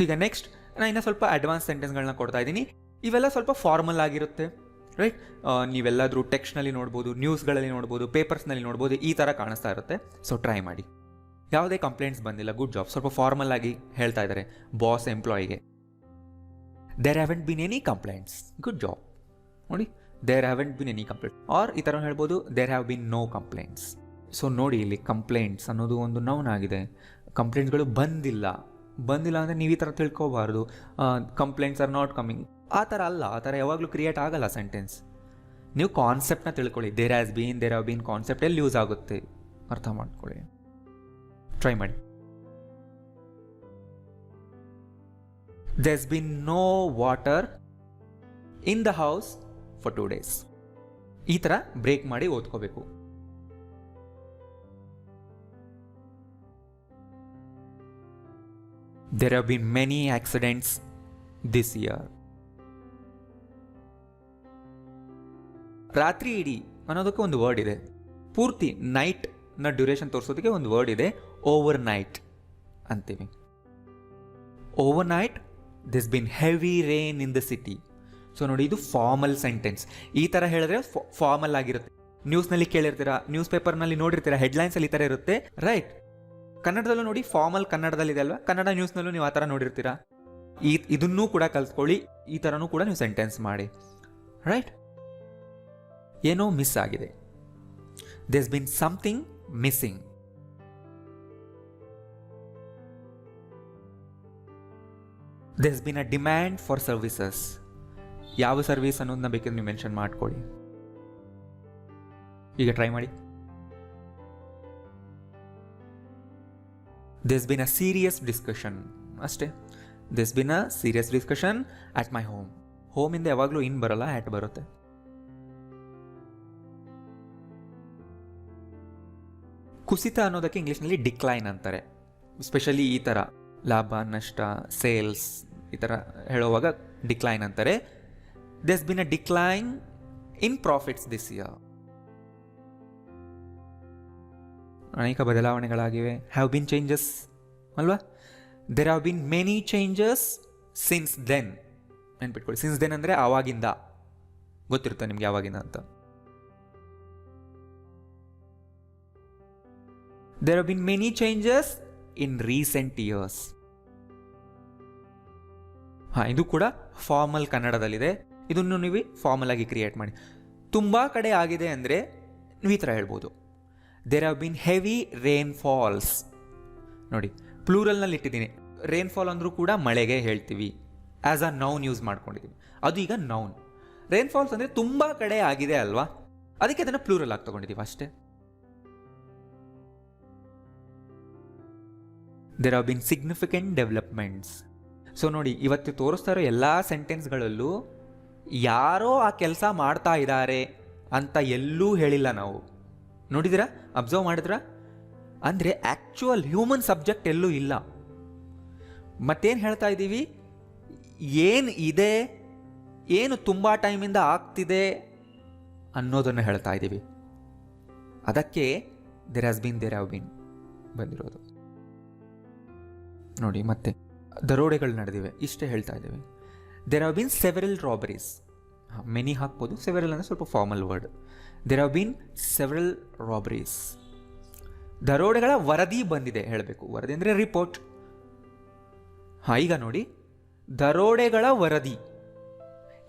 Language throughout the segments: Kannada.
ಈಗ ನೆಕ್ಸ್ಟ್ ನಾನು ಇನ್ನೂ ಸ್ವಲ್ಪ ಅಡ್ವಾನ್ಸ್ ಸೆಂಟೆನ್ಸ್ಗಳನ್ನ ಕೊಡ್ತಾ ಇದ್ದೀನಿ. ಇವೆಲ್ಲ ಸ್ವಲ್ಪ ಫಾರ್ಮಲ್ ಆಗಿರುತ್ತೆ, ರೈಟ್? ನೀವೆಲ್ಲಾದರೂ ಟೆಕ್ಸ್ಟ್ನಲ್ಲಿ ನೋಡ್ಬೋದು, ನ್ಯೂಸ್ಗಳಲ್ಲಿ ನೋಡ್ಬೋದು, ಪೇಪರ್ಸ್ನಲ್ಲಿ ನೋಡ್ಬೋದು, ಈ ಥರ ಕಾಣಿಸ್ತಾ ಇರುತ್ತೆ. ಸೊ ಟ್ರೈ ಮಾಡಿ. ಯಾವುದೇ ಕಂಪ್ಲೇಂಟ್ಸ್ ಬಂದಿಲ್ಲ, ಗುಡ್ ಜಾಬ್. ಸ್ವಲ್ಪ ಫಾರ್ಮಲ್ ಆಗಿ ಹೇಳ್ತಾ ಇದ್ದಾರೆ ಬಾಸ್ ಎಂಪ್ಲಾಯಿಗೆ. There haven't been any complaints, good job. ನೋಡಿ, there haven't been any complaint. Or ಈ ಥರ ಹೇಳ್ಬೋದು, there have been no complaints. So ನೋಡಿ, ಇಲ್ಲಿ ಕಂಪ್ಲೇಂಟ್ಸ್ ಅನ್ನೋದು ಒಂದು ನೌನ್ ಆಗಿದೆ. ಕಂಪ್ಲೇಂಟ್ಸ್ಗಳು ಬಂದಿಲ್ಲ ಅಂದರೆ ನೀವು ಈ ಥರ ತಿಳ್ಕೊಬಾರ್ದು, ಕಂಪ್ಲೇಂಟ್ಸ್ ಆರ್ ನಾಟ್ ಕಮಿಂಗ್. ಆ ಥರ ಅಲ್ಲ, ಆ ಥರ ಯಾವಾಗಲೂ ಕ್ರಿಯೇಟ್ ಆಗಲ್ಲ ಸೆಂಟೆನ್ಸ್. ನೀವು ಕಾನ್ಸೆಪ್ಟ್ನ ತಿಳ್ಕೊಳ್ಳಿ. There has been, there have been concept ಎಲ್ಲಿ ಯೂಸ್ ಆಗುತ್ತೆ ಅರ್ಥ ಮಾಡ್ಕೊಳ್ಳಿ. ಟ್ರೈ ಮಾಡಿ. There's been no water in the house for 2 days. ಈ ಥರ ಬ್ರೇಕ್ ಮಾಡಿ ಓದ್ಕೋಬೇಕು. There have been many accidents this year. ರಾತ್ರಿ ಇಡೀ ಅನ್ನೋದಕ್ಕೆ ಒಂದು ವರ್ಡ್ ಇದೆ. ಪೂರ್ತಿ ನೈಟ್ನ ಡ್ಯೂರೇಷನ್ ತೋರಿಸೋದಕ್ಕೆ ಒಂದು ವರ್ಡ್ ಇದೆ, ಓವರ್ ನೈಟ್ ಅಂತೀವಿ. Overnight this been heavy rain in the city. So ನೋಡಿ, ಇದು ಫಾರ್ಮಲ್ ಸೆಂಟೆನ್ಸ್. ಈ ಥರ ಹೇಳಿದ್ರೆ ಫಾರ್ಮಲ್ ಆಗಿರುತ್ತೆ. ನ್ಯೂಸ್ನಲ್ಲಿ ಕೇಳಿರ್ತೀರಾ, ನ್ಯೂಸ್ ಪೇಪರ್ನಲ್ಲಿ ನೋಡಿರ್ತೀರಾ, ಹೆಡ್ಲೈನ್ಸಲ್ಲಿ ಈ ಥರ ಇರುತ್ತೆ, ರೈಟ್? ಕನ್ನಡದಲ್ಲೂ ನೋಡಿ, ಫಾರ್ಮಲ್ ಕನ್ನಡದಲ್ಲಿದೆ ಅಲ್ವಾ? ಕನ್ನಡ ನ್ಯೂಸ್ನಲ್ಲೂ ನೀವು ಆ ಥರ ನೋಡಿರ್ತೀರಾ. ಇದನ್ನೂ ಕೂಡ ಕಲ್ತ್ಕೊಳ್ಳಿ. ಈ ಥರನೂ ಕೂಡ ನೀವು ಸೆಂಟೆನ್ಸ್ ಮಾಡಿ, ರೈಟ್? ಏನೋ ಮಿಸ್ ಆಗಿದೆ. There's been something missing. There's been a demand for services. ಯಾವ ಸರ್ವಿಸ್ ಅನ್ನೋದನ್ನ ಬೇಕಾದ್ರೆ ನೀವು ಮೆನ್ಷನ್ ಮಾಡ್ಕೊಳ್ಳಿ. ಈಗ ಟ್ರೈ ಮಾಡಿ. There's been a serious discussion. ಅಷ್ಟೇ. There's been a serious discussion at my home. Home ಇಂದ ಯಾವಾಗಲೂ ಇನ್ ಬರಲ್ಲ, ಹ್ಯಾಟ್ ಬರುತ್ತೆ. ಕುಸಿತ ಅನ್ನೋದಕ್ಕೆ ಇಂಗ್ಲೀಷ್ನಲ್ಲಿ ಡಿಕ್ಲೈನ್ ಅಂತಾರೆ. ಸ್ಪೆಷಲಿ ಈ ಥರ ಲಾಭ, ನಷ್ಟ, ಸೇಲ್ಸ್ ಈ ಥರ ಹೇಳುವಾಗ ಡಿಕ್ಲೈನ್ ಅಂತಾರೆ. There's been a decline in profits this year. ಅನೇಕ ಬದಲಾವಣೆಗಳಾಗಿವೆ. ಹ್ಯಾವ್ ಬಿನ್ ಚೇಂಜಸ್ ಅಲ್ವಾ? There have been many changes since then. ನೆನ್ಪಿಟ್ಕೊಳ್ಳಿ, ಸಿನ್ಸ್ ದೆನ್ ಅಂದರೆ ಆವಾಗಿಂದ. ಗೊತ್ತಿರುತ್ತೆ ನಿಮ್ಗೆ ಯಾವಾಗಿಂದ ಅಂತ. There have been many changes in recent years. ಇದು ಕೂಡ ಫಾರ್ಮಲ್ ಕನ್ನಡದಲ್ಲಿದೆ. ಇದನ್ನು ನೀವು ಫಾರ್ಮಲ್ ಆಗಿ ಕ್ರಿಯೇಟ್ ಮಾಡಿ. ತುಂಬ ಕಡೆ ಆಗಿದೆ ಅಂದರೆ ನೀವು ಈ ಥರ ಹೇಳ್ಬೋದು, ದೇರ್ ಹ್ಯಾವ್ ಬಿನ್ ಹೆವಿ ರೇನ್ಫಾಲ್ಸ್. ನೋಡಿ, ಪ್ಲೂರಲ್ನಲ್ಲಿ ಇಟ್ಟಿದ್ದೀನಿ. ರೇನ್ಫಾಲ್ ಅಂದರೂ ಕೂಡ ಮಳೆಗೆ ಹೇಳ್ತೀವಿ. ಆ್ಯಸ್ ಅ ನೌನ್ ಯೂಸ್ ಮಾಡ್ಕೊಂಡಿದ್ದೀವಿ. ಅದು ಈಗ ನೌನ್. ರೇನ್ಫಾಲ್ಸ್ ಅಂದರೆ ತುಂಬ ಕಡೆ ಆಗಿದೆ ಅಲ್ವಾ, ಅದಕ್ಕೆ ಅದನ್ನು ಪ್ಲೂರಲ್ ಆಗಿ ತೊಗೊಂಡಿದ್ದೀವಿ ಅಷ್ಟೇ. There have been significant developments. So ನೋಡಿ, ಇವತ್ತು ತೋರಿಸ್ತಾ ಇರೋ ಎಲ್ಲ ಸೆಂಟೆನ್ಸ್ಗಳಲ್ಲೂ ಯಾರೋ ಆ ಕೆಲಸ ಮಾಡ್ತಾ ಇದ್ದಾರೆ ಅಂತ ಎಲ್ಲೂ ಹೇಳಿಲ್ಲ ನಾವು. ನೋಡಿದಿರಾ? ಅಬ್ಸರ್ವ್ ಮಾಡಿದ್ರಾ? ಅಂದರೆ ಆ್ಯಕ್ಚುಯಲ್ ಹ್ಯೂಮನ್ ಸಬ್ಜೆಕ್ಟ್ ಎಲ್ಲೂ ಇಲ್ಲ. ಮತ್ತೇನು ಹೇಳ್ತಾ ಇದ್ದೀವಿ? ಏನು ಇದೆ, ಏನು ತುಂಬ ಟೈಮಿಂದ ಆಗ್ತಿದೆ ಅನ್ನೋದನ್ನು ಹೇಳ್ತಾ ಇದ್ದೀವಿ. ಅದಕ್ಕೆ there has been, there have been ಬಂದಿರೋದು. ನೋಡಿ, ಮತ್ತೆ ದರೋಡೆಗಳು ನಡೆದಿವೆ, ಇಷ್ಟೇ ಹೇಳ್ತಾ ಇದ್ದೀವಿ. There have been several robberies. Many ಹಾಕ್ಬೋದು, ಸೆವೆರಲ್ ಅಂದರೆ ಸ್ವಲ್ಪ formal word. There have been several robberies. ದರೋಡೆಗಳ ವರದಿ ಬಂದಿದೆ ಹೇಳಬೇಕು. ವರದಿ ಅಂದರೆ ರಿಪೋರ್ಟ್. ಈಗ ನೋಡಿ, ದರೋಡೆಗಳ ವರದಿ.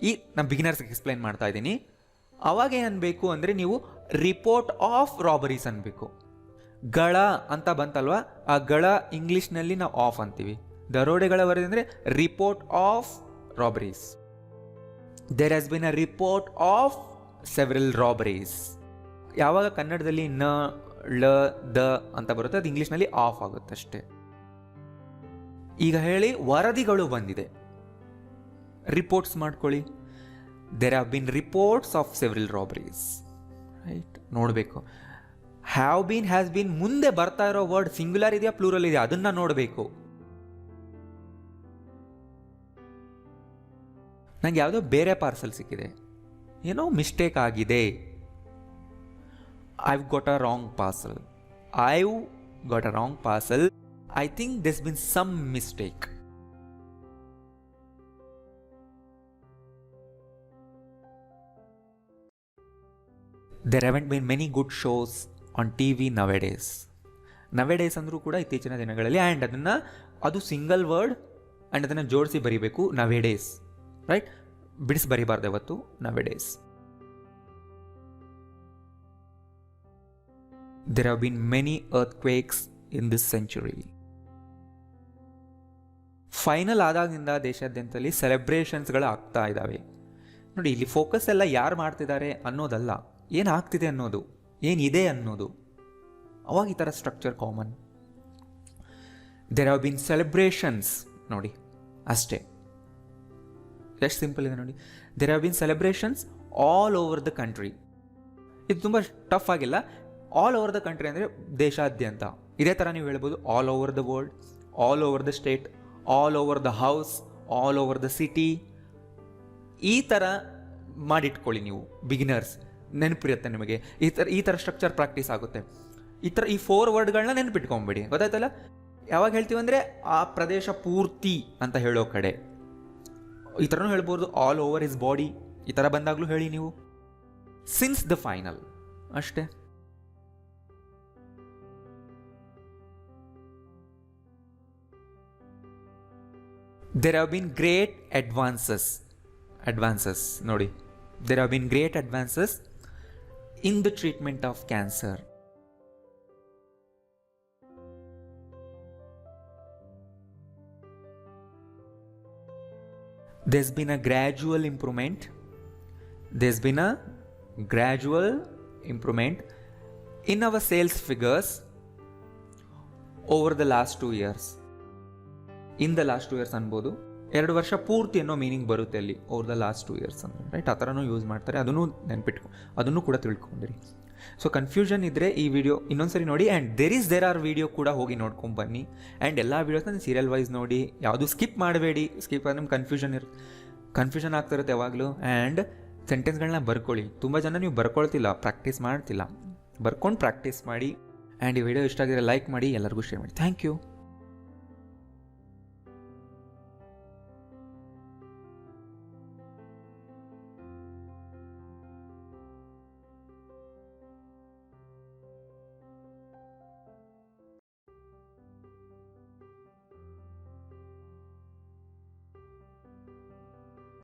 ಈ ನಮ್ಮ ಬಿಗಿನರ್ಸ್ಗೆ ಎಕ್ಸ್ಪ್ಲೈನ್ ಮಾಡ್ತಾ ಇದ್ದೀನಿ. ಅವಾಗ ಏನಬೇಕು ಅಂದರೆ ನೀವು ರಿಪೋರ್ಟ್ ಆಫ್ ರಾಬರೀಸ್ ಅನ್ಬೇಕು. ಗಳ ಅಂತ ಬಂತಲ್ವಾ, ಆ ಗಳ ಇಂಗ್ಲೀಷ್ನಲ್ಲಿ ನಾವು ಆಫ್ ಅಂತೀವಿ. ದರೋಡೆಗಳ ವರದಿ ಅಂದರೆ report of robberies. There has been a report of several robberies. ಯಾವಾಗ ಕನ್ನಡದಲ್ಲಿ ನ, ಳ, ದ ಅಂತ ಬರುತ್ತೆ, ಅದು ಇಂಗ್ಲೀಷ್ನಲ್ಲಿ ಆಫ್ ಆಗುತ್ತೆ ಅಷ್ಟೇ. ಈಗ ಹೇಳಿ, ವರದಿಗಳು ಬಂದಿದೆ. ರಿಪೋರ್ಟ್ಸ್ ಮಾಡ್ಕೊಳ್ಳಿ. There have been reports of several robberies. Right, ನೋಡಬೇಕು. ಹ್ಯಾವ್ ಬೀನ್, ಹ್ಯಾಸ್ ಬೀನ್ ಮುಂದೆ ಬರ್ತಾ ಇರೋ ವರ್ಡ್ ಸಿಂಗ್ಯುಲರ್ ಇದೆಯಾ ಪ್ಲೂರಲ್ ಇದೆಯಾ ಅದನ್ನ ನೋಡಬೇಕು. ನಂಗೆ ಯಾವುದೋ ಬೇರೆ ಪಾರ್ಸಲ್ ಸಿಕ್ಕಿದೆ, ಏನೋ ಮಿಸ್ಟೇಕ್ ಆಗಿದೆ. I've got a wrong parcel. I've got a wrong parcel. I think this been some mistake. There haven't been many good shows on TV nowadays ಅಂದರೂ ಕೂಡ ಇತ್ತೀಚಿನ ದಿನಗಳಲ್ಲಿ. ಆ್ಯಂಡ್ ಅದು ಸಿಂಗಲ್ ವರ್ಡ್ ಆ್ಯಂಡ್ ಅದನ್ನು ಜೋಡಿಸಿ ಬರೀಬೇಕು, ನವೆಡೇಸ್, ರೈಟ್? ಬಿಡಿಸಿ ಬರೀಬಾರ್ದು ಯಾವತ್ತು, nowadays. There have been many earthquakes in this century. Final ಆದಾಗಿಂದ ದೇಶಾದ್ಯಂತದಲ್ಲಿ ಸೆಲೆಬ್ರೇಷನ್ಸ್ಗಳು ಆಗ್ತಾ ಇದ್ದಾವೆ. ನೋಡಿ, ಇಲ್ಲಿ ಫೋಕಸ್ ಎಲ್ಲ ಯಾರು ಮಾಡ್ತಿದ್ದಾರೆ ಅನ್ನೋದಲ್ಲ, ಏನು ಆಗ್ತಿದೆ ಅನ್ನೋದು, ಏನಿದೆ ಅನ್ನೋದು. ಅವಾಗ ಈ ಥರ structure common. There have been celebrations, ನೋಡಿ ಅಷ್ಟೇ, ಎಷ್ಟು ಸಿಂಪಲ್ ಇದೆ ನೋಡಿ. There have been celebrations all over the country. ಇದು ತುಂಬ ಟಫ್ ಆಗಿಲ್ಲ. ಆಲ್ ಓವರ್ ದ ಕಂಟ್ರಿ ಅಂದರೆ ದೇಶಾದ್ಯಂತ. ಇದೇ ಥರ ನೀವು ಹೇಳ್ಬೋದು all over the world, all over the state, all over the house, all over the city. ಈ ಥರ ಮಾಡಿಟ್ಕೊಳ್ಳಿ ನೀವು, ಬಿಗಿನರ್ಸ್, ನೆನಪಿರುತ್ತೆ ನಿಮಗೆ. ಈ ಥರ ಸ್ಟ್ರಕ್ಚರ್ ಪ್ರಾಕ್ಟೀಸ್ ಆಗುತ್ತೆ. ಈ 4 ವರ್ಡ್ಗಳನ್ನ ನೆನಪಿಟ್ಕೊಂಬಿಡಿ, ಗೊತ್ತಾಯ್ತಲ್ಲ? ಯಾವಾಗ ಹೇಳ್ತೀವಿ ಅಂದರೆ ಆ ಪ್ರದೇಶ ಪೂರ್ತಿ ಅಂತ ಹೇಳೋ ಕಡೆ. ಈ ಥರನೂ ಹೇಳ್ಬೋದು, ಆಲ್ ಓವರ್ ಹಿಸ್ ಬಾಡಿ, ಈ ಥರ ಬಂದಾಗಲೂ ಹೇಳಿ ನೀವು. ಸಿನ್ಸ್ ದ ಫೈನಲ್, ಅಷ್ಟೇ. There have been great advances, ನೋಡಿ. There have been great advances in the treatment of cancer. There's been a gradual improvement. In our sales figures over the last 2 years. In the last 2 years ಅನ್ಬೋದು, 2 ವರ್ಷ ಪೂರ್ತಿ ಅನ್ನೋ ಮೀನಿಂಗ್ ಬರುತ್ತೆ ಅಲ್ಲಿ, ಓವರ್ ದ ಲಾಸ್ಟ್ 2 years ಅಂದರೆ, ರೈಟ್? ಆ ಥರನೂ ಯೂಸ್ ಮಾಡ್ತಾರೆ, ಅದನ್ನು ಅದನ್ನು ಕೂಡ ತಿಳ್ಕೊಂಡಿರಿ. ಸೊ ಕನ್ಫ್ಯೂಷನ್ ಇದ್ದರೆ ಈ ವಿಡಿಯೋ ಇನ್ನೊಂದ್ಸರಿ ನೋಡಿ. ಆ್ಯಂಡ್ ದೇರ್ ಆರ್ ವಿಡಿಯೋ ಕೂಡ ಹೋಗಿ ನೋಡ್ಕೊಂಬನ್ನಿ. ಆ್ಯಂಡ್ ಎಲ್ಲ ವೀಡಿಯೋಸ್ನ ಸೀರಿಯಲ್ ವೈಸ್ ನೋಡಿ, ಯಾವುದು ಸ್ಕಿಪ್ ಮಾಡಬೇಡಿ. ಸ್ಕಿಪ್ ಆದರೆ ನಿಮ್ಗೆ ಕನ್ಫ್ಯೂಷನ್ ಆಗ್ತಿರುತ್ತೆ ಯಾವಾಗಲೂ. ಆ್ಯಂಡ್ ಸೆಂಟೆನ್ಸ್ಗಳನ್ನ ಬರ್ಕೊಳ್ಳಿ. ತುಂಬ ಜನ ನೀವು ಬರ್ಕೊಳ್ತಿಲ್ಲ, ಪ್ರಾಕ್ಟೀಸ್ ಮಾಡ್ತಿಲ್ಲ. ಬರ್ಕೊಂಡು ಪ್ರಾಕ್ಟೀಸ್ ಮಾಡಿ. ಆ್ಯಂಡ್ ಈ ವಿಡಿಯೋ ಇಷ್ಟ ಆಗಿದ್ರೆ ಲೈಕ್ ಮಾಡಿ, ಎಲ್ಲರಿಗೂ ಶೇರ್ ಮಾಡಿ. Thank you.